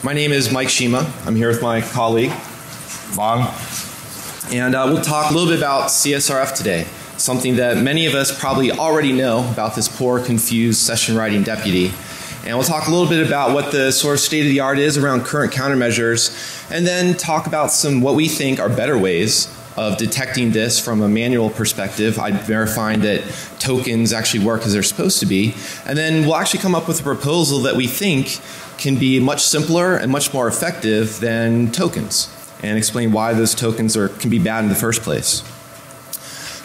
My name is Mike Shema. I'm here with my colleague, Vaagn. And we'll talk a little bit about CSRF today, something that many of us probably already know about this poor, confused session writing deputy. And we'll talk a little bit about what the sort of state of the art is around current countermeasures, and then talk about some what we think are better ways of detecting this from a manual perspective, verifying that tokens actually work as they're supposed to be. And then we'll actually come up with a proposal that we think can be much simpler and much more effective than tokens, and explain why those tokens can be bad in the first place.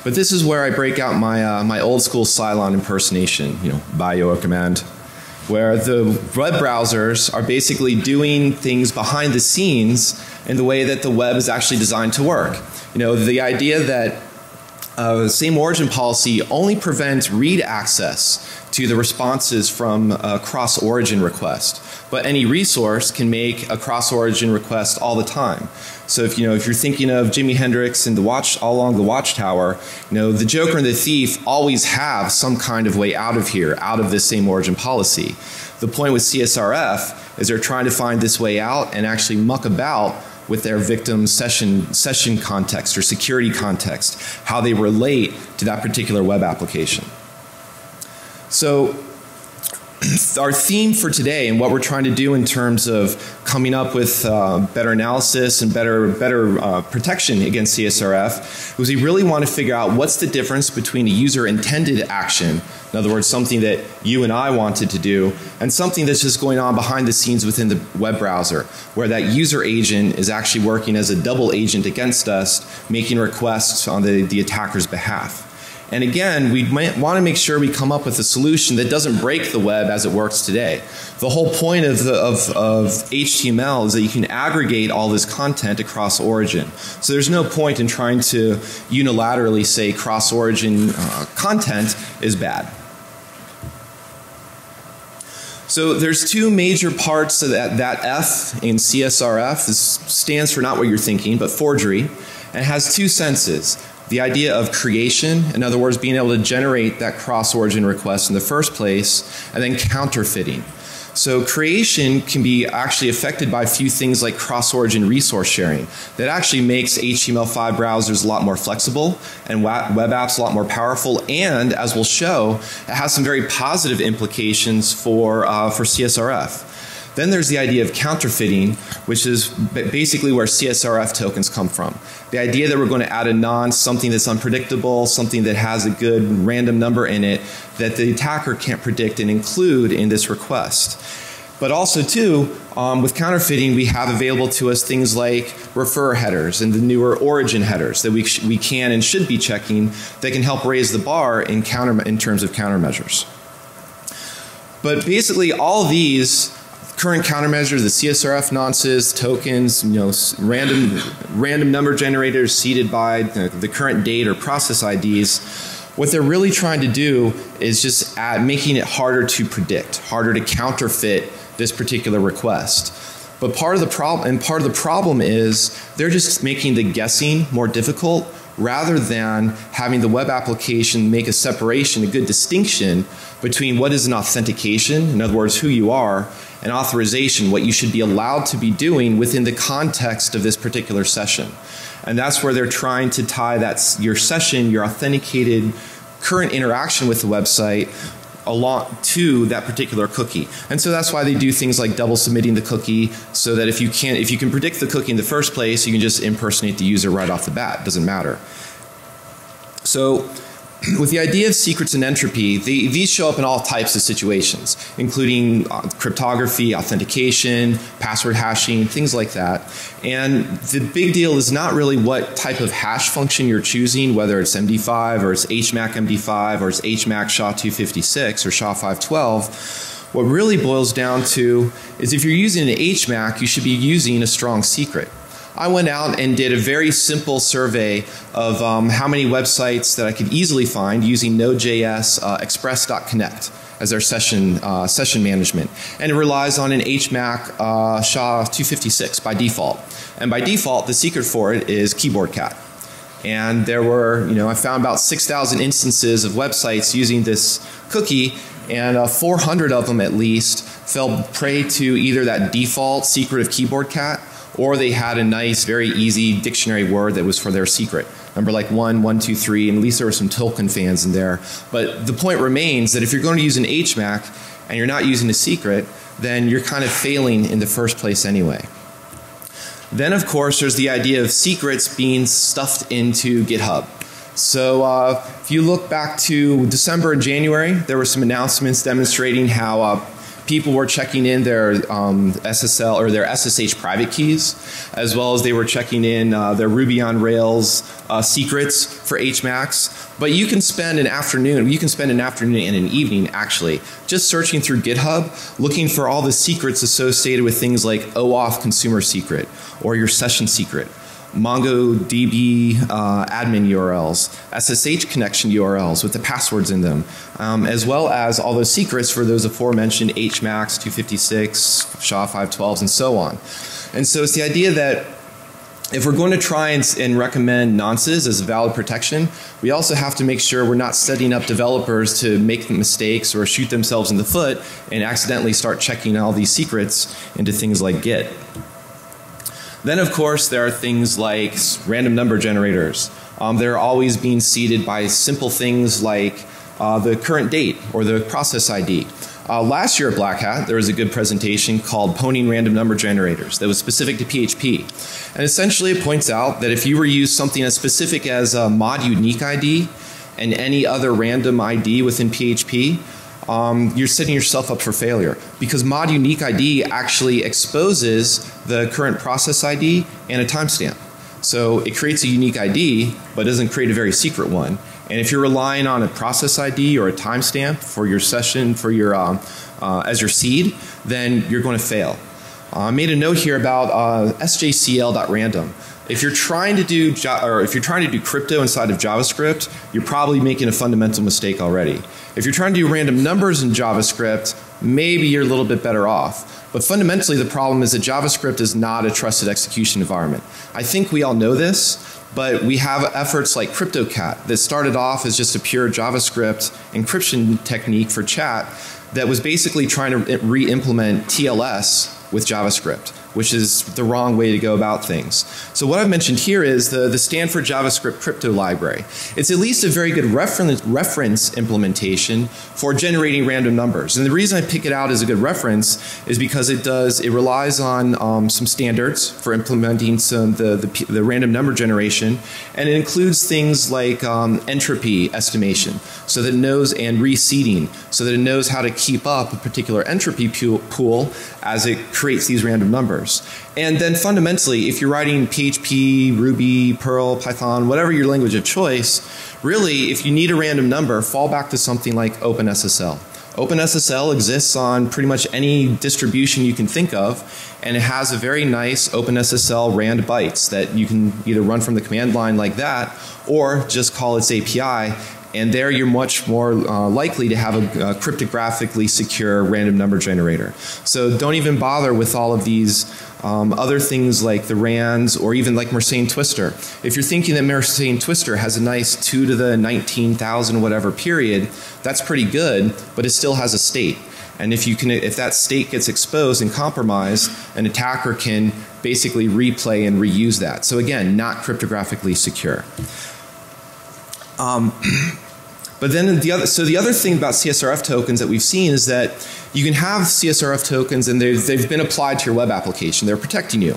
But this is where I break out my old school Cylon impersonation, by your command, where the web browsers are basically doing things behind the scenes in the way that the web is actually designed to work. The idea that the same origin policy only prevents read access to the responses from a cross-origin request, but any resource can make a cross-origin request all the time. So if you're thinking of Jimi Hendrix and all along the Watchtower, the Joker and the Thief always have some kind of way out of here, out of this same origin policy. The point with CSRF is they're trying to find this way out and actually muck about with their victim session context or security context, how they relate to that particular web application. So our theme for today and what we're trying to do in terms of coming up with better analysis and better protection against CSRF was we really want to figure out what's the difference between a user intended action, in other words something that you and I wanted to do, and something that's just going on behind the scenes within the web browser, where that user agent is actually working as a double agent against us, making requests on the attacker's behalf. And again, we want to make sure we come up with a solution that doesn't break the web as it works today. The whole point of HTML is that you can aggregate all this content across origin. So there's no point in trying to unilaterally say cross-origin content is bad. So there's two major parts of that F in CSRF. This stands for not what you're thinking, but forgery. And it has two senses. The idea of creation, in other words, being able to generate that cross-origin request in the first place, and then counterfeiting. So creation can be actually affected by a few things like cross-origin resource sharing that actually makes HTML5 browsers a lot more flexible and web apps a lot more powerful, and as we'll show, it has some very positive implications for CSRF. Then there's the idea of counterfeiting, which is basically where CSRF tokens come from. The idea that we're going to add something that's unpredictable, something that has a good random number in it that the attacker can't predict and include in this request. But also too, with counterfeiting we have available to us things like refer headers and the newer origin headers that we can and should be checking that can help raise the bar in terms of countermeasures. But basically all of these current countermeasures, the CSRF nonces, tokens, random number generators seeded by the current date or process IDs, what they're really trying to do is just making it harder to predict, harder to counterfeit this particular request. But part of the problem is they're just making the guessing more difficult rather than having the web application make a separation, a good distinction between what is an authentication, in other words who you are, and authorization, what you should be allowed to be doing within the context of this particular session. And that's where they're trying to tie your session, your authenticated current interaction with the website along to that particular cookie. And so that's why they do things like double submitting the cookie, so that if you can predict the cookie in the first place, you can just impersonate the user right off the bat. It doesn't matter. So with the idea of secrets and entropy, these show up in all types of situations, including cryptography, authentication, password hashing, things like that. And the big deal is not really what type of hash function you're choosing, whether it's MD5 or it's HMAC MD5 or it's HMAC SHA-256 or SHA-512. What really boils down to is if you're using an HMAC, you should be using a strong secret. I went out and did a very simple survey of how many websites that I could easily find using Node.js express.connect as their session management. And it relies on an HMAC SHA-256 by default. And by default, the secret for it is keyboard cat. And there were, I found about 6,000 instances of websites using this cookie, and 400 of them at least fell prey to either that default secretive keyboard cat, or they had a nice, very easy dictionary word that was for their secret. Number like 1, 1, 2, 3, and at least there were some Tolkien fans in there. But the point remains that if you're going to use an HMAC and you're not using a secret, then you're kind of failing in the first place anyway. Then of course there's the idea of secrets being stuffed into GitHub. So if you look back to December and January, there were some announcements demonstrating how people were checking in their SSL or their SSH private keys, as well as they were checking in their Ruby on Rails secrets for HMACs. But you can spend an afternoon, and an evening actually, just searching through GitHub, looking for all the secrets associated with things like OAuth consumer secret, or your session secret, MongoDB admin URLs, SSH connection URLs with the passwords in them, as well as all those secrets for those aforementioned HMACs, 256, SHA-512s, and so on. And so it's the idea that if we're going to try and recommend nonces as a valid protection, we also have to make sure we're not setting up developers to make mistakes or shoot themselves in the foot and accidentally start checking all these secrets into things like Git. Then of course there are things like random number generators. They're always being seeded by simple things like the current date or the process ID. Last year at Black Hat there was a good presentation called Pwning Random Number Generators that was specific to PHP. And essentially it points out that if you were to use something as specific as a mod unique ID and any other random ID within PHP, you're setting yourself up for failure, because mod unique ID actually exposes the current process ID and a timestamp. So it creates a unique ID but doesn't create a very secret one. And if you're relying on a process ID or a timestamp for your session, for your as your seed, then you're going to fail. I made a note here about sjcl.random. If you're trying to do crypto inside of JavaScript, you're probably making a fundamental mistake already. If you're trying to do random numbers in JavaScript, maybe you're a little bit better off. But fundamentally the problem is that JavaScript is not a trusted execution environment. I think we all know this, but we have efforts like CryptoCat that started off as just a pure JavaScript encryption technique for chat that was basically trying to re-implement TLS with JavaScript, which is the wrong way to go about things. So what I've mentioned here is the Stanford JavaScript crypto library. It's at least a very good reference implementation for generating random numbers. And the reason I pick it out as a good reference is because it relies on some standards for implementing the random number generation, and it includes things like entropy estimation, so that it knows, and reseeding, so that it knows how to keep up a particular entropy pool as it creates these random numbers. And then fundamentally, if you're writing PHP, Ruby, Perl, Python, whatever your language of choice, really if you need a random number, fall back to something like OpenSSL. OpenSSL exists on pretty much any distribution you can think of, and it has a very nice OpenSSL rand bytes that you can either run from the command line like that or just call its API. And there you're much more likely to have a cryptographically secure random number generator. So don't even bother with all of these other things like the RANDs or even like Mersenne Twister. If you're thinking that Mersenne Twister has a nice 2 to the 19,000 whatever period, that's pretty good, but it still has a state. And if that state gets exposed and compromised, an attacker can basically replay and reuse that. So again, not cryptographically secure. But then the other thing about CSRF tokens that we've seen is that you can have CSRF tokens and they've been applied to your web application. They're protecting you.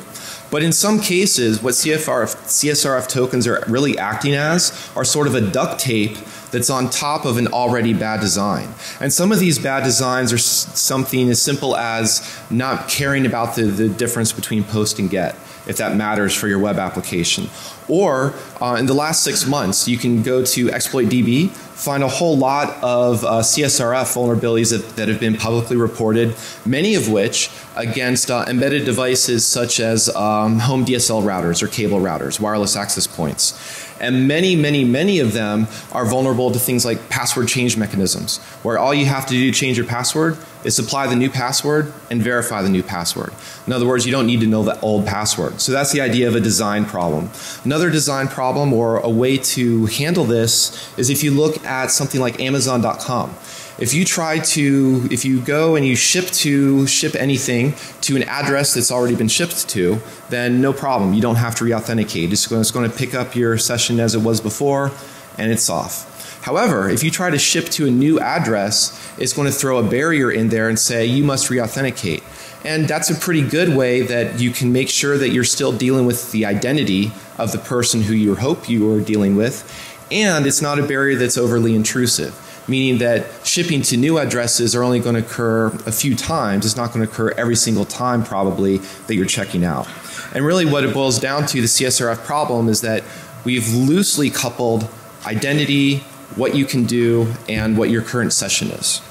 But in some cases, what CSRF tokens are really acting as are sort of a duct tape that's on top of an already bad design. And some of these bad designs are something as simple as not caring about the difference between post and get, if that matters for your web application. Or in the last 6 months, you can go to ExploitDB, find a whole lot of CSRF vulnerabilities that have been publicly reported, many of which against embedded devices such as home DSL routers or cable routers, wireless access points. And many of them are vulnerable to things like password change mechanisms, where all you have to do to change your password is supply the new password and verify the new password. In other words, you don't need to know the old password. So that's the idea of a design problem. Another design problem or a way to handle this is if you look at something like Amazon.com. If you go and you ship anything to an address that's already been shipped to, then no problem. You don't have to re-authenticate. It's going to pick up your session as it was before, and it's off. However, if you try to ship to a new address, it's going to throw a barrier in there and say you must re-authenticate. And that's a pretty good way that you can make sure that you're still dealing with the identity of the person who you hope you are dealing with, and it's not a barrier that's overly intrusive, meaning that shipping to new addresses are only going to occur a few times. It's not going to occur every single time probably that you're checking out. And really what it boils down to, the CSRF problem, is that we've loosely coupled identity, what you can do, and what your current session is.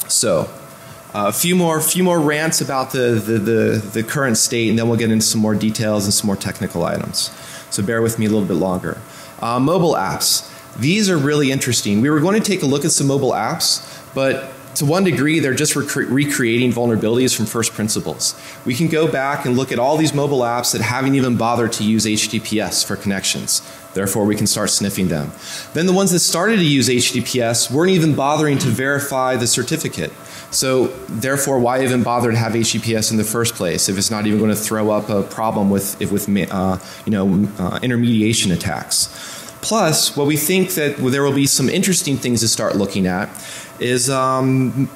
So a few more rants about the current state, and then we'll get into some more details and some more technical items. So bear with me a little bit longer. Mobile apps. These are really interesting. We were going to take a look at some mobile apps, but to one degree they're just recreating vulnerabilities from first principles. We can go back and look at all these mobile apps that haven't even bothered to use HTTPS for connections. Therefore we can start sniffing them. Then the ones that started to use HTTPS weren't even bothering to verify the certificate. So therefore why even bother to have HTTPS in the first place if it's not even going to throw up a problem with intermediation attacks. Plus, what we think that there will be some interesting things to start looking at is mobile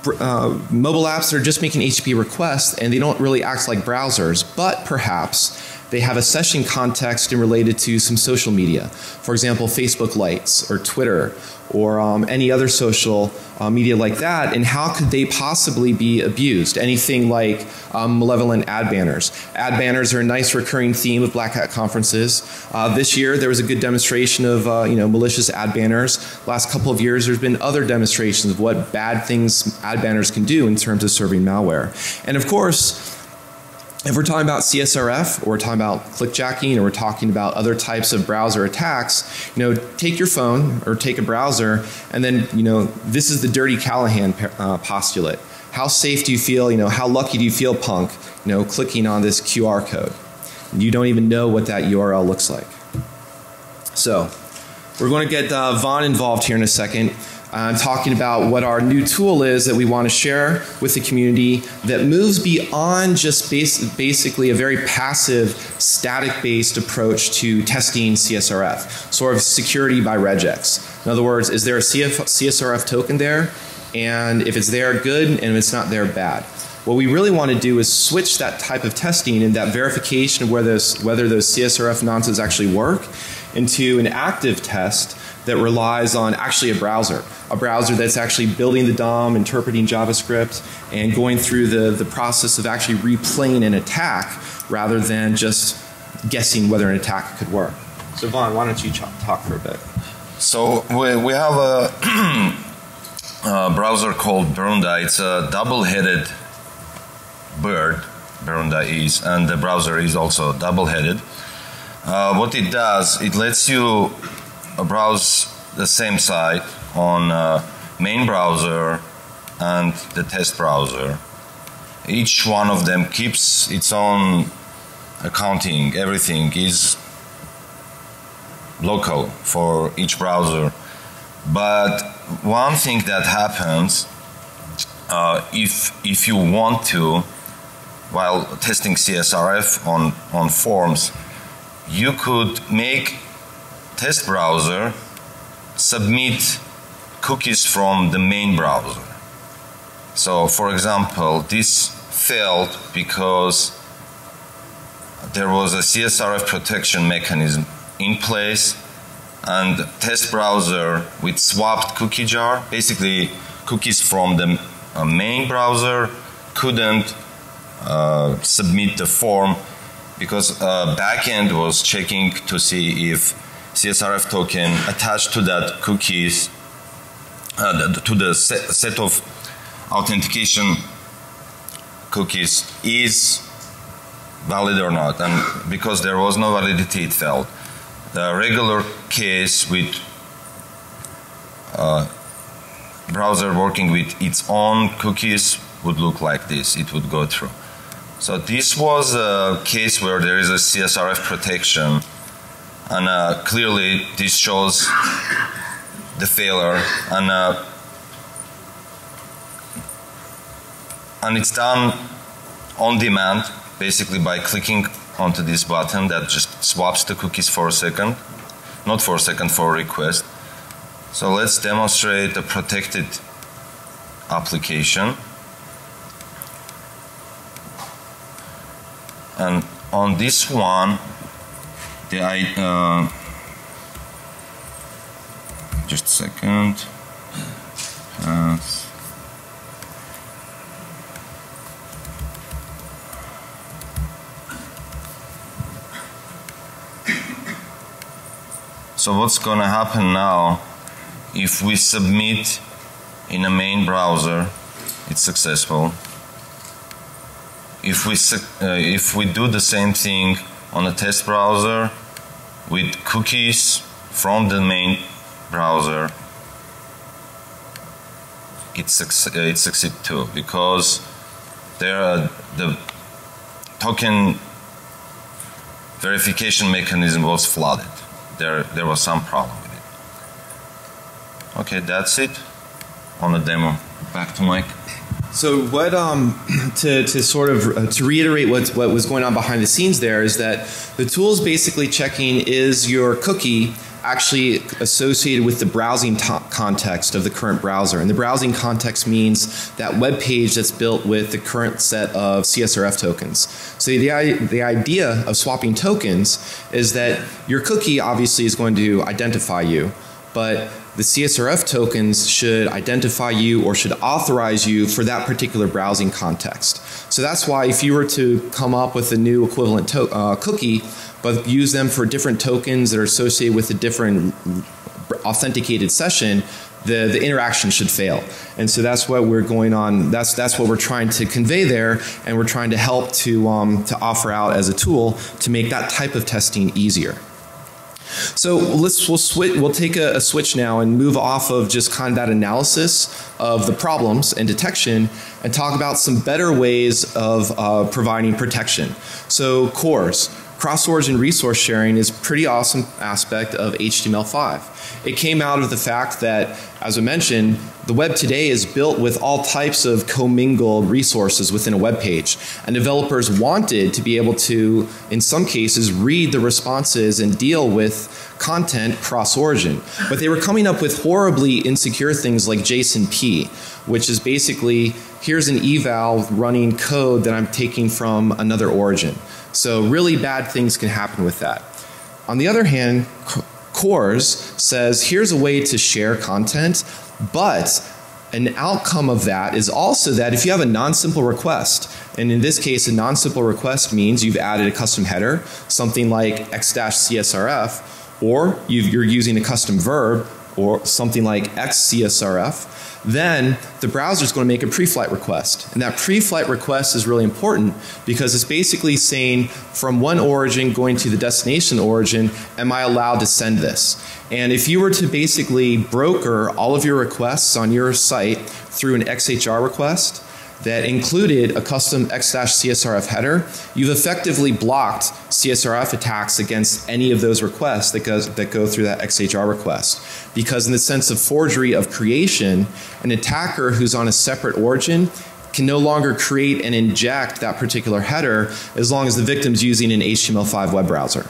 apps that are just making HTTP requests and they don't really act like browsers, but perhaps they have a session context and related to some social media. For example, Facebook Lights or Twitter or any other social media like that, and how could they possibly be abused? Anything like malevolent ad banners. Ad banners are a nice recurring theme of Black Hat conferences. This year there was a good demonstration of malicious ad banners. Last couple of years there's been other demonstrations of what bad things ad banners can do in terms of serving malware. And of course, if we're talking about CSRF, or we're talking about clickjacking, or we're talking about other types of browser attacks, take your phone or take a browser, and then, this is the dirty Callahan postulate. How safe do you feel, how lucky do you feel, punk, clicking on this QR code? You don't even know what that URL looks like. So, we're going to get Vaagn involved here in a second. Talking about what our new tool is that we want to share with the community that moves beyond just basically a very passive, static-based approach to testing CSRF, sort of security by regex. In other words, is there a CSRF token there? And if it's there, good, and if it's not there, bad. What we really want to do is switch that type of testing and that verification of whether those CSRF nonces actually work into an active test that relies on actually a browser that's actually building the DOM, interpreting JavaScript, and going through the process of actually replaying an attack rather than just guessing whether an attack could work. So Vaagn, why don't you talk for a bit? So we have a browser called Berunda. It's a double-headed bird, Berunda is, and the browser is also double-headed. What it does, it lets you browse the same site on main browser and the test browser. Each one of them keeps its own accounting. Everything is local for each browser. But one thing that happens if you want to, while testing CSRF on forms, you could make test browser submit cookies from the main browser. So for example, this failed because there was a CSRF protection mechanism in place, and test browser with swapped cookie jar, basically cookies from the main browser couldn't submit the form because backend was checking to see if CSRF token attached to that cookies, to the set of authentication cookies is valid or not. And because there was no validity, it failed. The regular case with browser working with its own cookies would look like this. It would go through. So this was a case where there is a CSRF protection, and clearly this shows the failure. And and it's done on demand, basically by clicking onto this button that just swaps the cookies for a second. Not for a second, for a request. So let's demonstrate a protected application. And on this one, just a second. So what's going to happen now, if we submit in a main browser, it's successful. If we do the same thing on a test browser with cookies from the main browser, it succeeds too, because the token verification mechanism was flooded. There was some problem with it. Okay, that's it on the demo. Back to Mike. So what to reiterate what was going on behind the scenes there is that the tool is basically checking, is your cookie actually associated with the browsing context of the current browser. And the browsing context means that web page that's built with the current set of CSRF tokens. So the idea of swapping tokens is that your cookie obviously is going to identify you, but the CSRF tokens should identify you or should authorize you for that particular browsing context. So that's why if you were to come up with a new equivalent cookie, but use them for different tokens that are associated with a different authenticated session, the interaction should fail. And so that's what we're going on, that's what we're trying to convey there, and we're trying to help to offer out as a tool to make that type of testing easier. So we'll take a switch now and move off of just kind of that analysis of the problems and detection and talk about some better ways of providing protection. So CORS, cross-origin resource sharing, is a pretty awesome aspect of HTML5. It came out of the fact that, as I mentioned, the web today is built with all types of commingled resources within a web page, and developers wanted to be able to, in some cases, read the responses and deal with content cross-origin. But they were coming up with horribly insecure things like JSON-P, which is basically, here's an eval running code that I'm taking from another origin. So really bad things can happen with that. On the other hand, CORS says here's a way to share content, but an outcome of that is also that if you have a non-simple request, and in this case a non-simple request means you've added a custom header, something like x-CSRF, or you're using a custom verb, or something like x-CSRF, then the browser is going to make a pre-flight request. And that pre-flight request is really important because it's basically saying from one origin going to the destination origin, am I allowed to send this? And if you were to basically broker all of your requests on your site through an XHR request that included a custom x-CSRF header, you've effectively blocked CSRF attacks against any of those requests that go through that XHR request. Because in the sense of forgery of creation, an attacker who's on a separate origin can no longer create and inject that particular header as long as the victim's using an HTML5 web browser.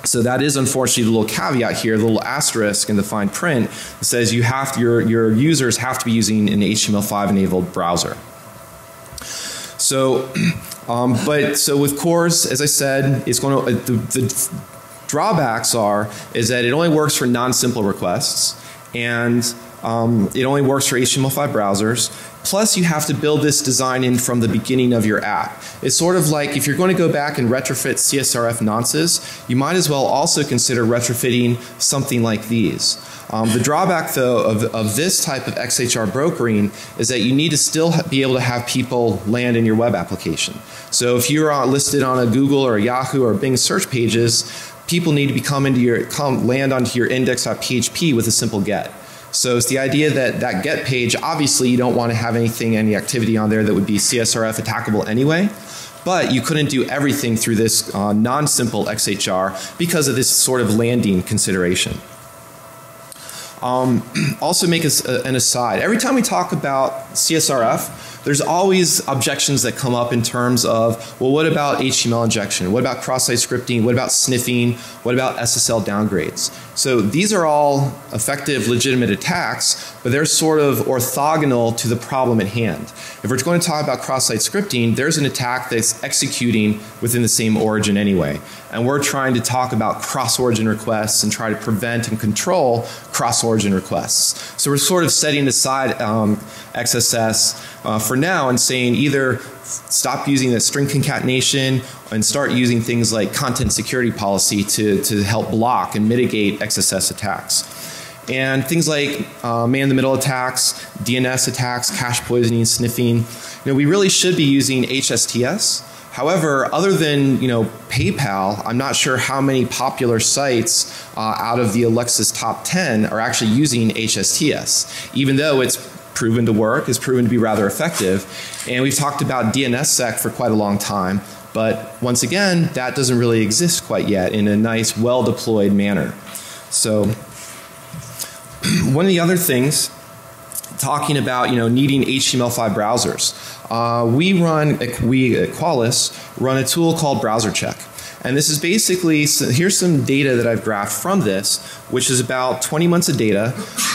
So that is unfortunately the little caveat here, the little asterisk in the fine print that says your users have to be using an HTML5 enabled browser. So, so with CORS, as I said, it's going to, the drawbacks is that it only works for non-simple requests, and it only works for HTML5 browsers. Plus you have to build this design in from the beginning of your app. It's sort of like if you're going to go back and retrofit CSRF nonces, you might as well also consider retrofitting something like these. The drawback though of this type of XHR brokering is that you need to still be able to have people land in your web application. So if you're listed on a Google or a Yahoo or Bing search pages, people need to land onto your index.php with a simple get. So it's the idea that that get page, obviously you don't want to have any activity on there that would be CSRF attackable anyway, but you couldn't do everything through this non-simple XHR because of this sort of landing consideration. Also make an aside, every time we talk about CSRF, there's always objections that come up in terms of, well, what about HTML injection? What about cross-site scripting? What about sniffing? What about SSL downgrades? So these are all effective, legitimate attacks, but they're sort of orthogonal to the problem at hand. If we're going to talk about cross-site scripting, there's an attack that's executing within the same origin anyway. And we're trying to talk about cross-origin requests and try to prevent and control cross-origin requests. So we're sort of setting aside XSS for now and saying either stop using the string concatenation and start using things like content security policy to help block and mitigate XSS attacks. And things like man-in-the-middle attacks, DNS attacks, cache poisoning, sniffing, we really should be using HSTS. However, other than PayPal, I'm not sure how many popular sites out of the Alexis top 10 are actually using HSTS, even though it's proven to work, it's proven to be rather effective. And we've talked about DNSSEC for quite a long time, but once again, that doesn't really exist quite yet in a nice, well-deployed manner. So one of the other things, talking about needing HTML5 browsers, we at Qualys run a tool called Browser Check. And this is basically, here's some data that I've graphed from this, which is about 20 months of data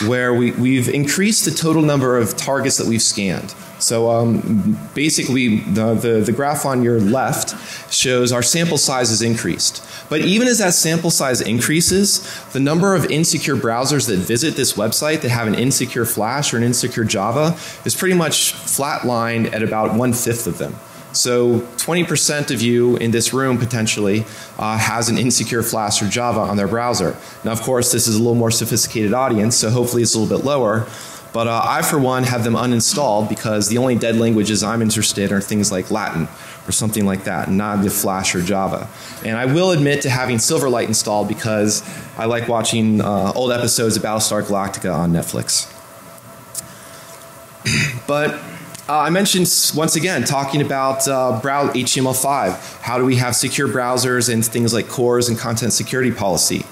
where we've increased the total number of targets that we've scanned. So basically the graph on your left shows our sample size has increased. But even as that sample size increases, the number of insecure browsers that visit this website that have an insecure Flash or an insecure Java is pretty much flatlined at about 1/5 of them. So 20% of you in this room potentially has an insecure Flash or Java on their browser. Now of course this is a little more sophisticated audience, so hopefully it's a little bit lower. But I for one have them uninstalled because the only dead languages I'm interested in are things like Latin or something like that, not the Flash or Java. And I will admit to having Silverlight installed because I like watching old episodes of Battlestar Galactica on Netflix. But I mentioned once again talking about HTML5. How do we have secure browsers and things like CORS and content security policy?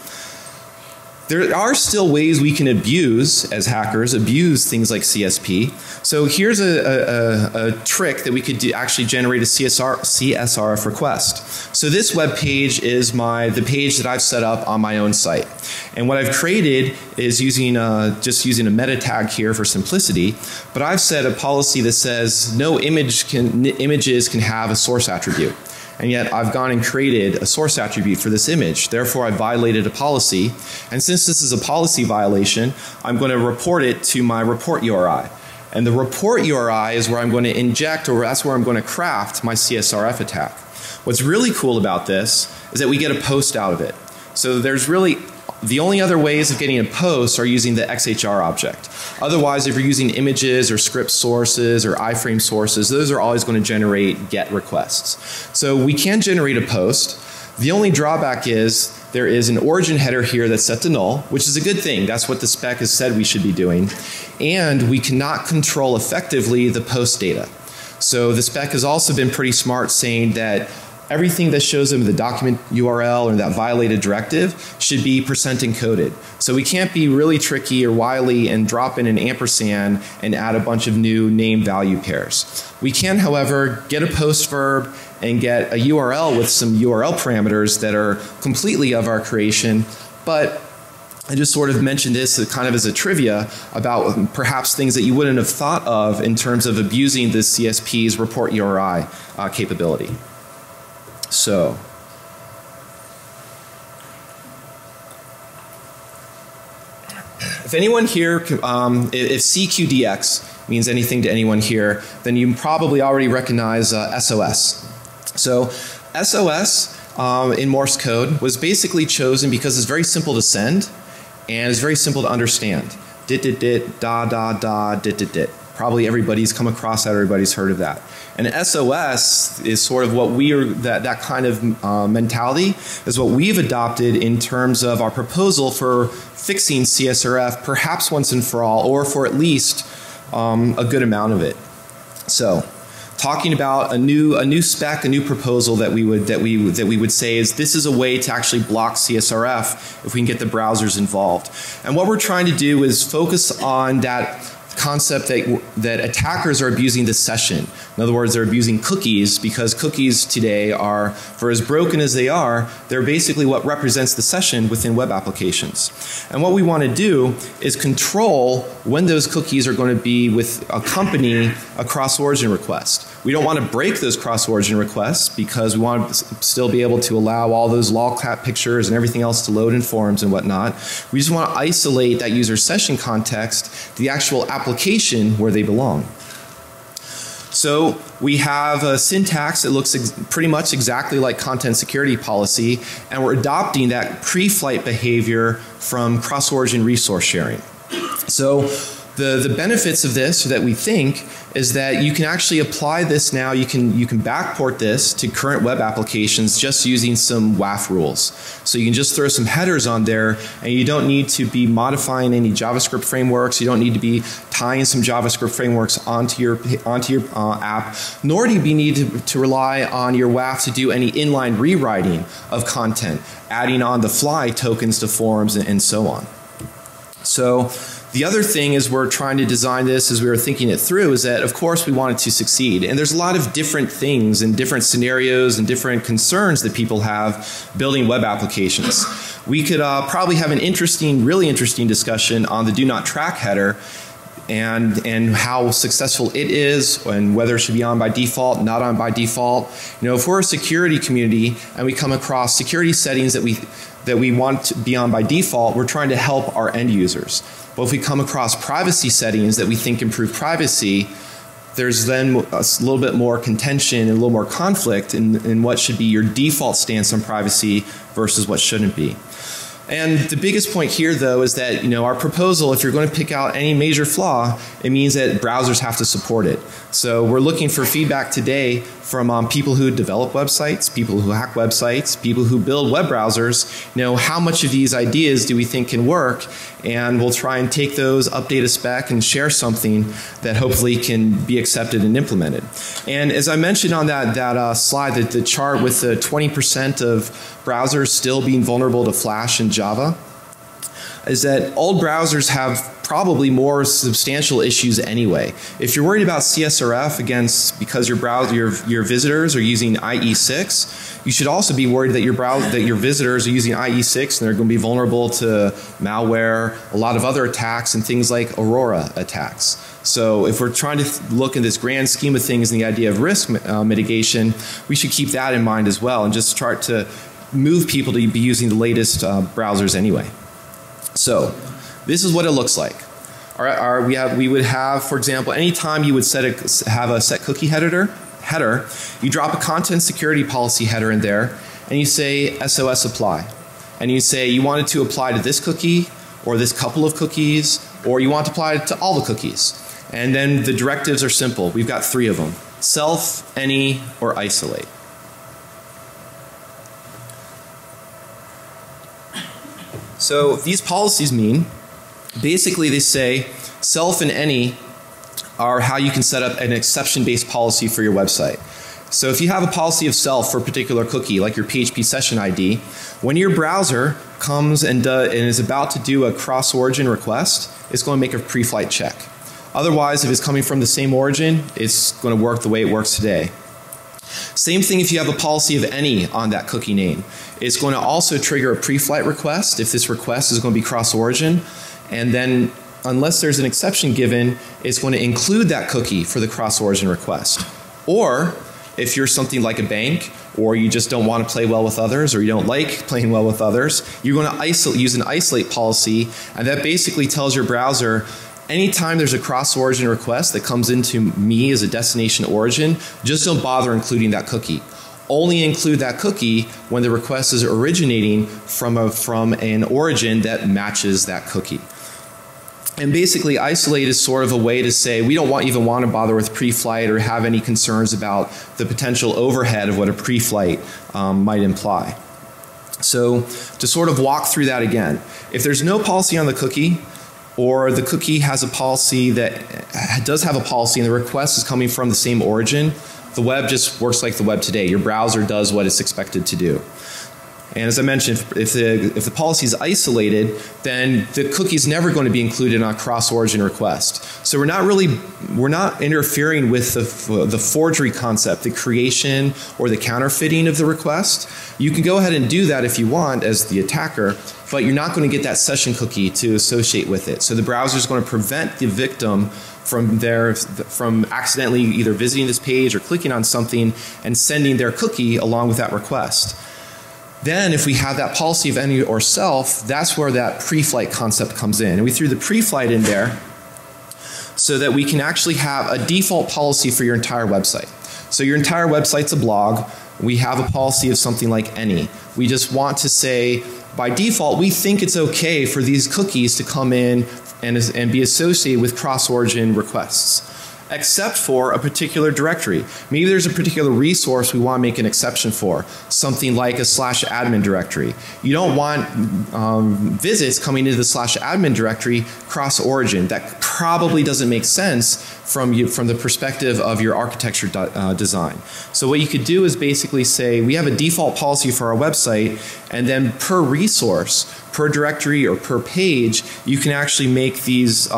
There are still ways we can abuse, as hackers, abuse things like CSP. So here's a trick that we could do, actually generate a CSRF request. So this web page is the page that I've set up on my own site. And what I've created is just using a meta tag here for simplicity, but I've set a policy that says no images can have a source attribute. And yet I've gone and created a source attribute for this image. Therefore I violated a policy. And since this is a policy violation, I'm going to report it to my report URI. And the report URI is where I'm going to inject, or that's where I'm going to craft my CSRF attack. What's really cool about this is that we get a post out of it. So there's really, the only other ways of getting a post are using the XHR object. Otherwise, if you're using images or script sources or iframe sources, those are always going to generate GET requests. So we can generate a post. The only drawback is there is an origin header here that's set to null, which is a good thing. That's what the spec has said we should be doing. And we cannot control effectively the post data. So the spec has also been pretty smart, saying that everything that shows them the document URL or that violated directive should be percent encoded. So we can't be really tricky or wily and drop in an ampersand and add a bunch of new name value pairs. We can, however, get a post verb and get a URL with some URL parameters that are completely of our creation, but I just sort of mentioned this kind of as a trivia about perhaps things that you wouldn't have thought of in terms of abusing the CSP's report URI capability. So, if anyone here, if CQDX means anything to anyone here, then you probably already recognize SOS. So, SOS in Morse code was basically chosen because it's very simple to send and it's very simple to understand. Dit dit dit, da da da, dit dit dit. Probably everybody's come across that, everybody's heard of that. And SOS is sort of what we are, that kind of mentality is what we've adopted in terms of our proposal for fixing CSRF perhaps once and for all, or for at least a good amount of it. So, talking about a new spec, a new proposal that we would say is this is a way to actually block CSRF if we can get the browsers involved. And what we're trying to do is focus on that concept that attackers are abusing the session. In other words, they're abusing cookies because cookies today are, for as broken as they are, they're basically what represents the session within web applications. And what we want to do is control when those cookies are going to be with accompany a cross-origin request. We don't want to break those cross-origin requests because we want to still be able to allow all those lolcat pictures and everything else to load in forums and whatnot. We just want to isolate that user session context to the actual application where they belong. So we have a syntax that looks pretty much exactly like content security policy, and we're adopting that pre-flight behavior from cross-origin resource sharing. So the benefits of this that we think is that you can actually apply this now, you can backport this to current web applications just using some WAF rules. So you can just throw some headers on there and you don't need to be modifying any JavaScript frameworks, you don't need to be tying some JavaScript frameworks onto your app, nor do you need to rely on your WAF to do any inline rewriting of content, adding on the fly tokens to forums and so on. So the other thing is we're trying to design this as we were thinking it through is that of course we want it to succeed, and there's a lot of different things and different scenarios and different concerns that people have building web applications. We could probably have an really interesting discussion on the do not track header and how successful it is and whether it should be on by default, not on by default. You know, if we're a security community and we come across security settings that we want to be on by default, we're trying to help our end users. But if we come across privacy settings that we think improve privacy, there's then a little bit more contention and a little more conflict in what should be your default stance on privacy versus what shouldn't be. And the biggest point here though is that, you know, our proposal, if you're going to pick out any major flaw, it means that browsers have to support it. So we're looking for feedback today from people who develop websites, people who hack websites, people who build web browsers. You know, how much of these ideas do we think can work? And we'll try and take those, update a spec, and share something that hopefully can be accepted and implemented. And as I mentioned on that slide, the chart with the 20% of browsers still being vulnerable to Flash and Java, is that old browsers have probably more substantial issues anyway. If you're worried about CSRF because your visitors are using IE6, you should also be worried that your visitors are using IE6 and they're going to be vulnerable to malware, a lot of other attacks, and things like Aurora attacks. So if we're trying to look in this grand scheme of things and the idea of risk mitigation, we should keep that in mind as well and just try to move people to be using the latest browsers anyway. So this is what it looks like. We would have, for example, anytime you would have a set cookie header, you drop a content security policy header in there and you say SOS apply. And you say you want it to apply to this cookie or this couple of cookies, or you want to apply it to all the cookies. And then the directives are simple. We've got 3 of them: self, any, or isolate. So these policies mean, basically they say self and any are how you can set up an exception-based policy for your website. So if you have a policy of self for a particular cookie, like your PHP session ID, when your browser comes and is about to do a cross-origin request, it's going to make a pre-flight check. Otherwise, if it's coming from the same origin, it's going to work the way it works today. Same thing if you have a policy of any on that cookie name. It's going to also trigger a pre-flight request if this request is going to be cross-origin, and then unless there's an exception given, it's going to include that cookie for the cross-origin request. Or if you're something like a bank, or you just don't want to play well with others, or you don't like playing well with others, you're going to use an isolate policy, and that basically tells your browser, anytime there's a cross-origin request that comes into me as a destination origin, just don't bother including that cookie. Only include that cookie when the request is originating from an origin that matches that cookie. And basically isolate is sort of a way to say we don't even want to bother with pre-flight or have any concerns about the potential overhead of what a pre-flight might imply. So to sort of walk through that again, if there's no policy on the cookie, or the cookie has a policy that does have a policy and the request is coming from the same origin, the web just works like the web today. Your browser does what it's expected to do. And as I mentioned, if the policy is isolated, then the cookie is never going to be included on a cross-origin request. So we're not interfering with the forgery concept, the creation or the counterfeiting of the request. You can go ahead and do that if you want as the attacker, but you're not going to get that session cookie to associate with it. So the browser is going to prevent the victim from accidentally either visiting this page or clicking on something and sending their cookie along with that request. Then if we have that policy of any or self, that's where that pre-flight concept comes in. And we threw the pre-flight in there so that we can actually have a default policy for your entire website. So your entire website's a blog. We have a policy of something like any. We just want to say, by default, we think it's okay for these cookies to come in and be associated with cross-origin requests, except for a particular directory. Maybe there's a particular resource we want to make an exception for, something like a /admin directory. You don't want visits coming into the /admin directory cross-origin. That probably doesn't make sense from the perspective of your architecture design. So what you could do is basically say, we have a default policy for our website, and then per resource, per directory, or per page, you can actually make these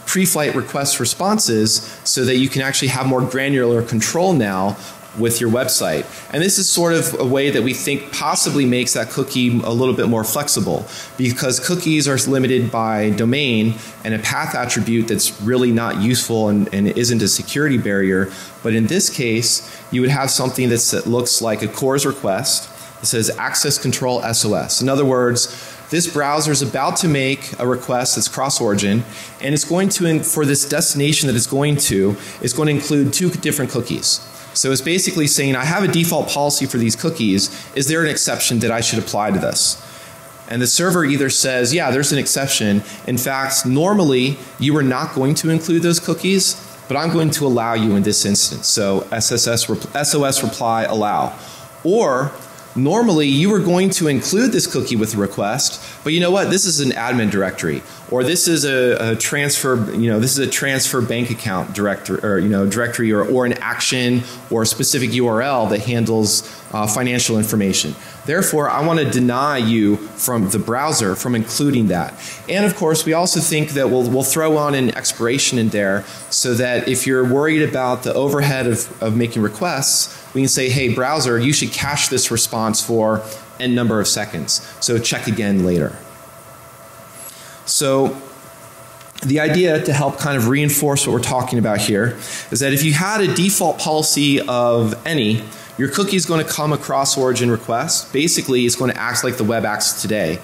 pre-flight request responses so that you can actually have more granular control now with your website. And this is sort of a way that we think possibly makes that cookie a little bit more flexible, because cookies are limited by domain and a path attribute that's really not useful and isn't a security barrier. But in this case, you would have something that looks like a CORS request. It says access control SOS. In other words, this browser is about to make a request that's cross-origin, and it's going to, for this destination that it's going to include 2 different cookies. So it's basically saying, I have a default policy for these cookies. Is there an exception that I should apply to this? And the server either says, yeah, there's an exception. In fact, normally you are not going to include those cookies, but I'm going to allow you in this instance. So SOS reply allow. Or normally you are going to include this cookie with a request, but you know what? This is an admin directory, or this is a transfer, this is a transfer bank account directory, or an action or a specific URL that handles financial information. Therefore, I want to deny you from the browser from including that. And of course, we also think that we'll throw on an expiration in there so that if you're worried about the overhead of making requests, we can say, hey, browser, you should cache this response for n number of seconds. So check again later. So the idea, to help kind of reinforce what we're talking about here, is that if you had a default policy of any, your cookie is going to come across origin request. Basically, it's going to act like the web acts today,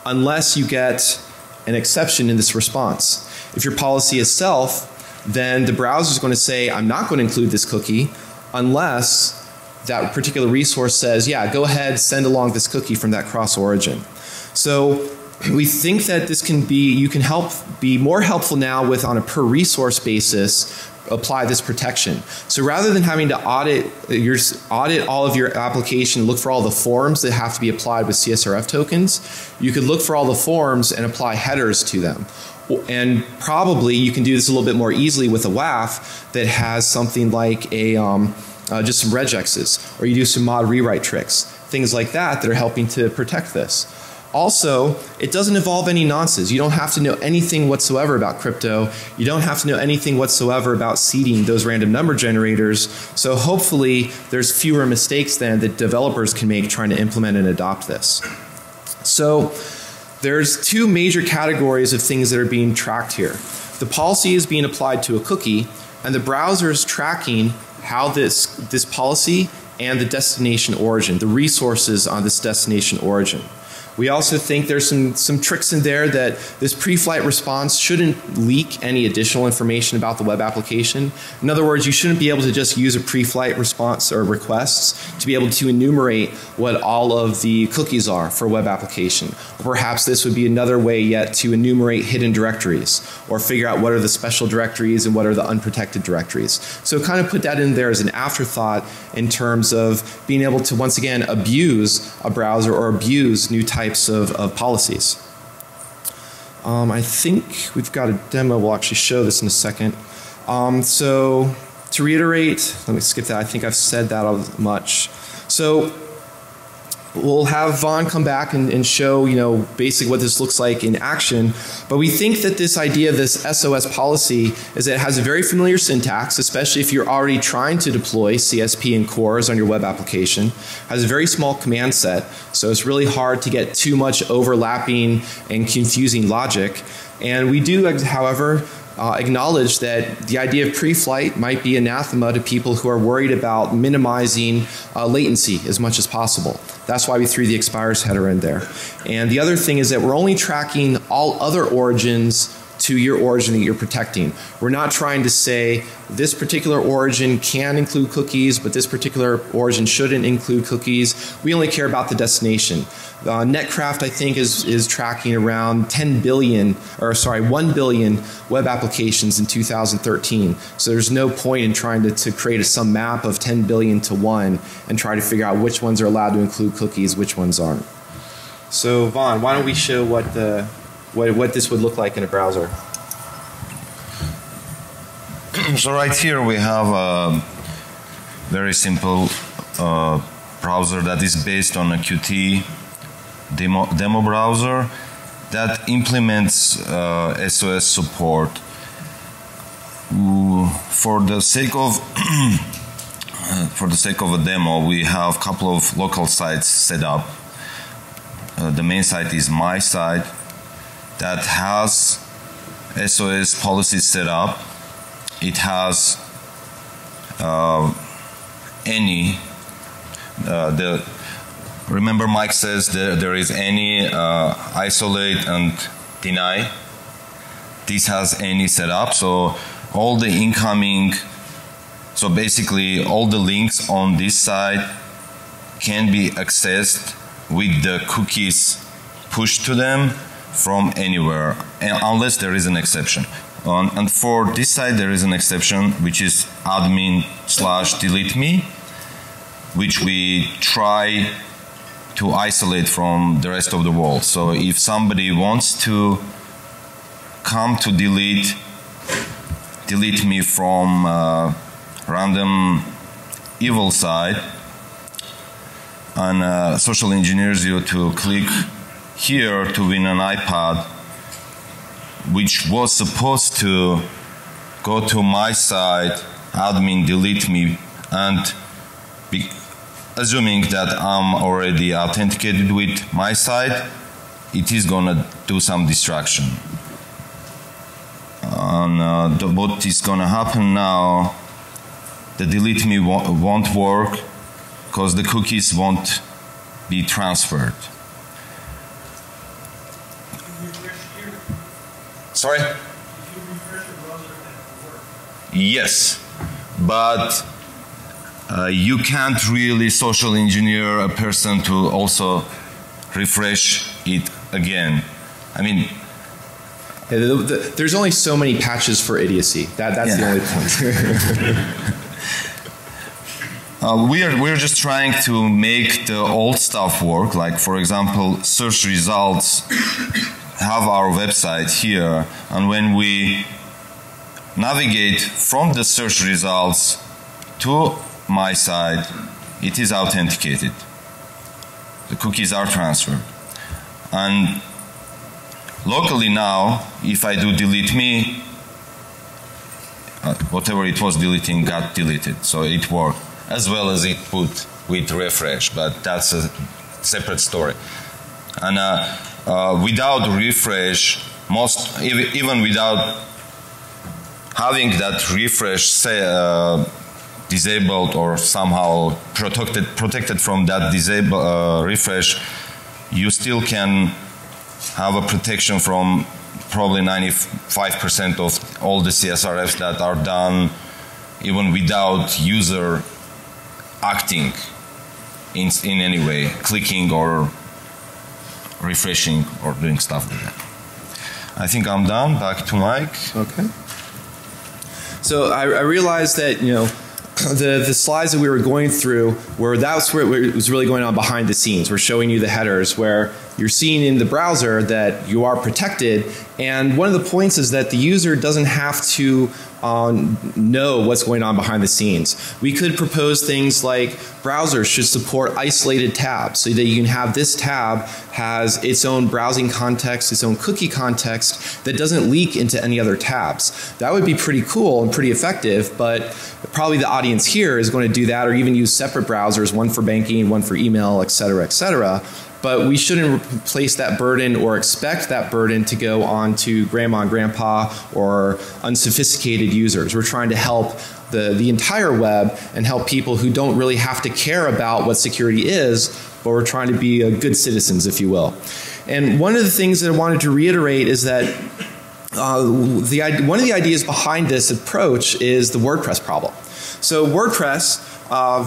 unless you get an exception in this response. If your policy is self, then the browser is going to say, I'm not going to include this cookie unless that particular resource says, yeah, go ahead, send along this cookie from that cross origin. So we think that this can be, you can be more helpful now with, on a per resource basis, apply this protection. So rather than having to audit all of your application, look for all the forms that have to be applied with CSRF tokens, you could look for all the forms and apply headers to them. And probably you can do this a little bit more easily with a WAF that has something like a just some regexes, or you do some mod rewrite tricks, things like that are helping to protect this. Also, it doesn't involve any nonsense. You don't have to know anything whatsoever about crypto. You don't have to know anything whatsoever about seeding those random number generators. So hopefully there's fewer mistakes then that developers can make trying to implement and adopt this. So there's 2 major categories of things that are being tracked here. The policy is being applied to a cookie, and the browser is tracking how this policy and the destination origin, the resources on this destination origin. We also think there's some tricks in there that this pre-flight response shouldn't leak any additional information about the web application. In other words, you shouldn't be able to just use a pre-flight response or requests to be able to enumerate what all of the cookies are for a web application. Or perhaps this would be another way yet to enumerate hidden directories, or figure out what are the special directories and what are the unprotected directories. So kind of put that in there as an afterthought in terms of being able to once again abuse a browser or abuse new types of policies. I think we've got a demo. We'll actually show this in a second. So to reiterate, let me skip that. I think I've said that much. So We'll have Vaagn come back and show, basically what this looks like in action. But we think that this idea of this SOS policy is that it has a very familiar syntax, especially if you're already trying to deploy CSP and cores on your web application. Has a very small command set, so it's really hard to get too much overlapping and confusing logic. And we do, however, acknowledge that the idea of pre-flight might be anathema to people who are worried about minimizing latency as much as possible. That's why we threw the expires header in there. And the other thing is that we're only tracking all other origins to your origin that you're protecting. We're not trying to say this particular origin can include cookies, but this particular origin shouldn't include cookies. We only care about the destination. Netcraft, I think, is tracking around 1 billion web applications in 2013. So there's no point in trying to create some map of 10 billion to 1 and try to figure out which ones are allowed to include cookies, which ones aren't. So Vaagn, why don't we show what this would look like in a browser? So right here we have a very simple browser that is based on a Qt demo browser that implements SOS support. For the sake of a demo, we have a couple of local sites set up. The main site is my site that has SOS policies set up. It has remember Mike says there is any, isolate and deny. This has any set up, so all the incoming, so basically all the links on this side can be accessed with the cookies pushed to them from anywhere, unless there is an exception. And for this side there is an exception, which is admin/delete me, which we try to isolate from the rest of the world. So if somebody wants to come to delete me from random evil side and social engineers you to click here to win an iPad, which was supposed to go to my site, admin delete me, and assuming that I'm already authenticated with my site, it is gonna do some distraction. And what is gonna happen now, the delete me won't work because the cookies won't be transferred. Sorry? Yes, but you can't really social engineer a person to also refresh it again. I mean, there's only so many patches for idiocy. That's the only point. We're just trying to make the old stuff work. Like, for example, search results have our website here, and when we navigate from the search results to my site, it is authenticated. The cookies are transferred. And locally now, if I do delete me, whatever it was deleting got deleted. So it worked, as well as it put with refresh, but that's a separate story. And without refresh, even without having that refresh disabled or somehow protected from that refresh, you still can have a protection from probably 95% of all the CSRFs that are done even without user acting in any way, clicking or refreshing or doing stuff like that. I think I'm done. Back to Mike. Okay. So I realized that, the slides that we were going through, that's where it was really going on behind the scenes. We're showing you the headers where, you're seeing in the browser that you are protected. And one of the points is that the user doesn't have to know what's going on behind the scenes. We could propose things like browsers should support isolated tabs so that you can have this tab has its own browsing context, its own cookie context that doesn't leak into any other tabs. That would be pretty cool and pretty effective, but probably the audience here is going to do that or even use separate browsers, one for banking, one for email, et cetera, et cetera. But we shouldn't place that burden or expect that burden to go on to grandma and grandpa or unsophisticated users. We're trying to help the entire web and help people who don't really have to care about what security is, but we're trying to be good citizens, if you will. And one of the things that I wanted to reiterate is that one of the ideas behind this approach is the WordPress problem. So WordPress,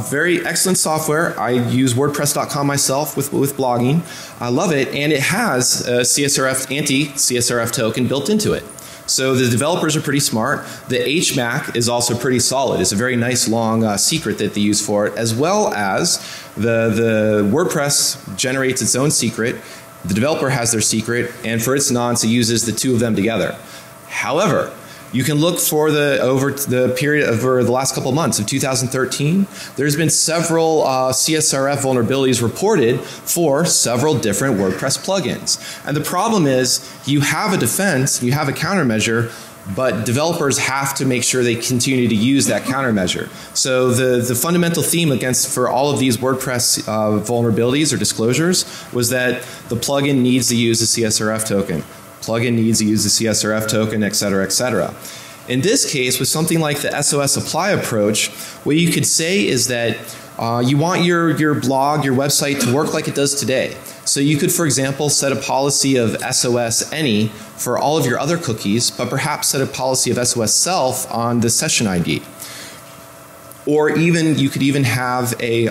very excellent software. I use WordPress.com myself with blogging. I love it, and it has a CSRF, anti-CSRF token built into it. So the developers are pretty smart. The HMAC is also pretty solid. It's a very nice long secret that they use for it, as well as the WordPress generates its own secret. The developer has their secret, and for its nonce, it uses the two of them together. However, you can look for over the last couple of months of 2013, there's been several CSRF vulnerabilities reported for several different WordPress plugins. And the problem is you have a defense, you have a countermeasure, but developers have to make sure they continue to use that countermeasure. So the fundamental theme for all of these WordPress vulnerabilities or disclosures was that the plugin needs to use a CSRF token. Plugin needs to use the CSRF token, et cetera, et cetera. In this case, with something like the SOS apply approach, what you could say is that you want your blog, your website to work like it does today. So you could, for example, set a policy of SOS any for all of your other cookies, but perhaps set a policy of SOS self on the session ID. Or even you could even have a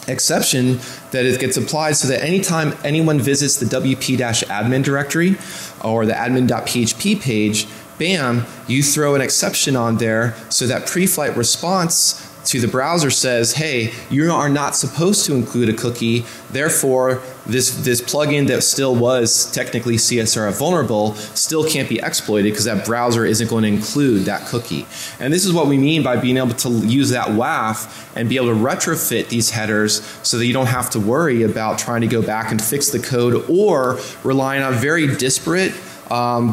exception that it gets applied so that anytime anyone visits the wp-admin directory or the admin.php page, bam, you throw an exception on there so that pre-flight response to the browser says, hey, you are not supposed to include a cookie, therefore this plugin that still was technically CSRF vulnerable still can't be exploited because that browser isn't going to include that cookie. And this is what we mean by being able to use that WAF and be able to retrofit these headers so that you don't have to worry about trying to go back and fix the code or relying on very disparate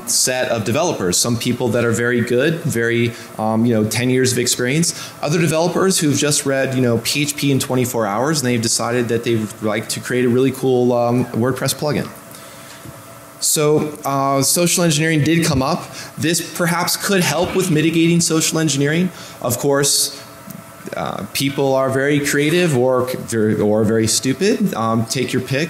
set of developers. Some people that are very good, very 10 years of experience. Other developers who've just read PHP in 24 hours and they've decided that they'd like to create a really cool WordPress plugin. So social engineering did come up. This perhaps could help with mitigating social engineering. Of course, people are very creative or very stupid. Take your pick.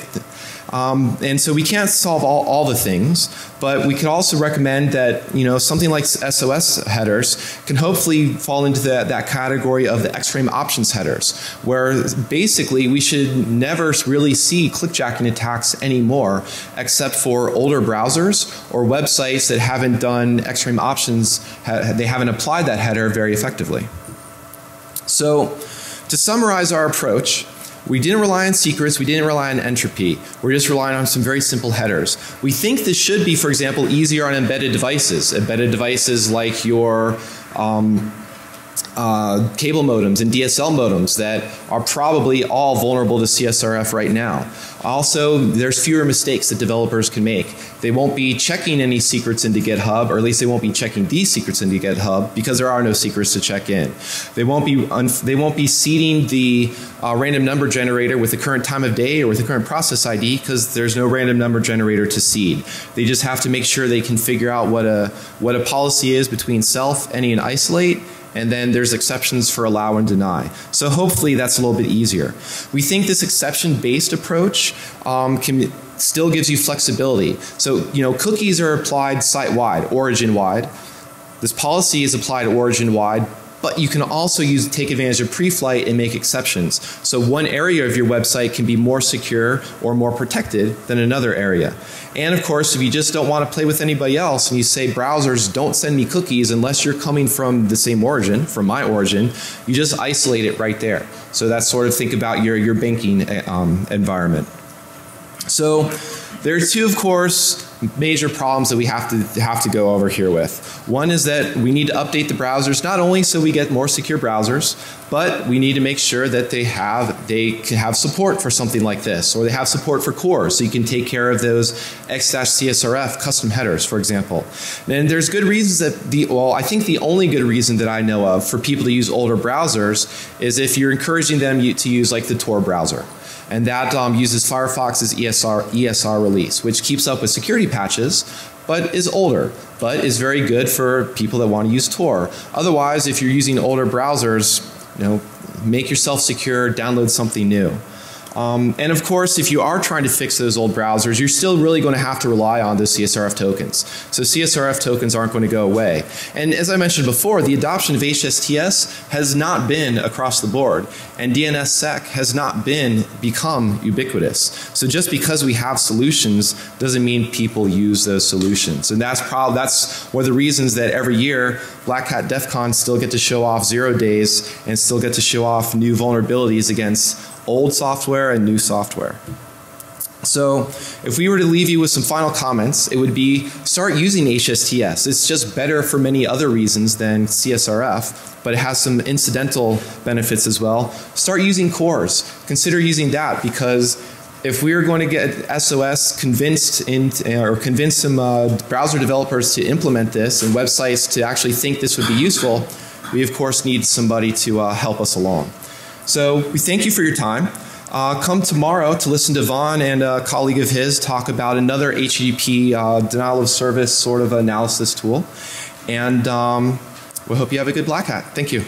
And so we can't solve all the things, but we could also recommend that something like SOS headers can hopefully fall into that category of the X-frame options headers, where basically we should never really see clickjacking attacks anymore, except for older browsers or websites that haven't done X-frame options. They haven't applied that header very effectively. So to summarize our approach, we didn't rely on secrets, we didn't rely on entropy. We're just relying on some very simple headers. We think this should be, for example, easier on embedded devices. Embedded devices like your cable modems and DSL modems that are probably all vulnerable to CSRF right now. Also, there's fewer mistakes that developers can make. They won't be checking any secrets into GitHub, or at least they won't be checking these secrets into GitHub because there are no secrets to check in. They won't be seeding the random number generator with the current time of day or with the current process ID because there's no random number generator to seed. They just have to make sure they can figure out what a policy is between self, any, and isolate. And then there's exceptions for allow and deny. So hopefully that's a little bit easier. We think this exception-based approach still gives you flexibility. So cookies are applied site-wide, origin-wide. This policy is applied origin-wide, but you can also take advantage of pre-flight and make exceptions. So one area of your website can be more secure or more protected than another area. And of course, if you just don't want to play with anybody else and you say browsers don't send me cookies unless you're coming from the same origin, from my origin, you just isolate it right there. So that's sort of think about your banking environment. So there are two, of course, major problems that we have to go over here with. One is that we need to update the browsers not only so we get more secure browsers, but we need to make sure that they can have support for something like this, or they have support for core, so you can take care of those x-CSRF custom headers, for example. And there's good reasons that I think the only good reason that I know of for people to use older browsers is if you're encouraging them to use like the Tor browser. And that uses Firefox's ESR release, which keeps up with security patches, but is older, but is very good for people that want to use Tor. Otherwise, if you're using older browsers, make yourself secure, download something new. And of course, if you are trying to fix those old browsers, you're still really going to have to rely on those CSRF tokens. So CSRF tokens aren't going to go away. And as I mentioned before, the adoption of HSTS has not been across the board, and DNSSEC has not become ubiquitous. So just because we have solutions doesn't mean people use those solutions. And that's one of the reasons that every year Black Hat DEF CON still get to show off 0 days and still get to show off new vulnerabilities against old software and new software. So if we were to leave you with some final comments, it would be start using HSTS. It's just better for many other reasons than CSRF, but it has some incidental benefits as well. Start using cores. Consider using that, because if we're going to get SOS convince some browser developers to implement this and websites to actually think this would be useful, we of course need somebody to help us along. So we thank you for your time. Come tomorrow to listen to Vaagn and a colleague of his talk about another HTTP denial of service sort of analysis tool. And we hope you have a good Black Hat. Thank you.